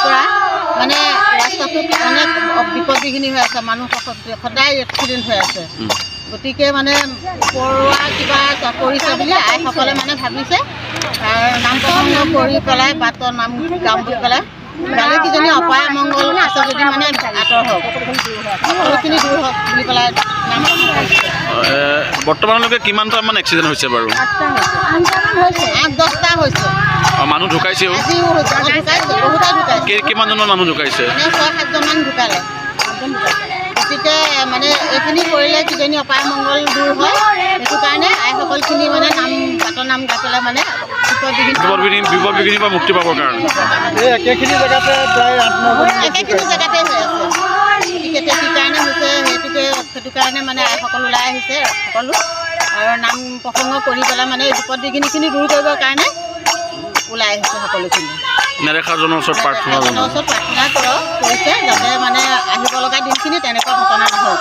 পৰা মানে ৰাস্তাটোত অনেক বিপদ বিঘিনি হৈ আছে, মানুহ সদায় এক্সিডেণ্ট হৈ আছে। গতিকে মানে পৰুৱা কিবা কৰিছে বুলি আইসকলে মানে ভাবিছে, নাম প্ৰসংগ কৰি পেলাই বাটৰ নাম গাম বুলি পেলাই গালিকেইজনী অপায় মংগল আছে যদি মানে আঁতৰ হওক, সকলোখিনি দূৰ হওক বুলি পেলাই নাম বৰ্তমানলৈকে কিমানটামান এক্সিডেণ্ট হৈছে বাৰু? 8-10টা হৈছে। মানুহ ঢুকাইছেও? আজিও ঢুকাইছে, বহুতেই ঢুকাইছে। কিমানজনৰ মানুহ ঢুকাইছে? মানে 6-7জনমান ঢুকালে। গতিকে মানে এইখিনি কৰিলে কিজানি অপায় মংগল দূৰ হয়, সেইটো কাৰণে আইসকলখিনি মানে বাটৰ নাম গাই পেলাই মানে বিপদ বিঘিনিৰ পৰা মুক্তি পাবৰ কাৰণে একেখিনি জেগাতে হৈ আছে। গতিকে কি কাৰণে হৈছে সেইটো কাৰণে মানে আইসকল ওলাই আহিছে সকলো, আৰু নাম প্ৰসংগ কৰি পেলাই মানে বিপদ বিঘিনিখিনি দূৰ কৰিবৰ কাৰণে ওলাই আহিছে সকলোখিনি। নেদেখাজনৰ ওচৰত প্ৰাৰ্থনা কৰিছে যাতে মানে আহিব লগা দিনখিনি তেনেকুৱা ঘটনা নহওক।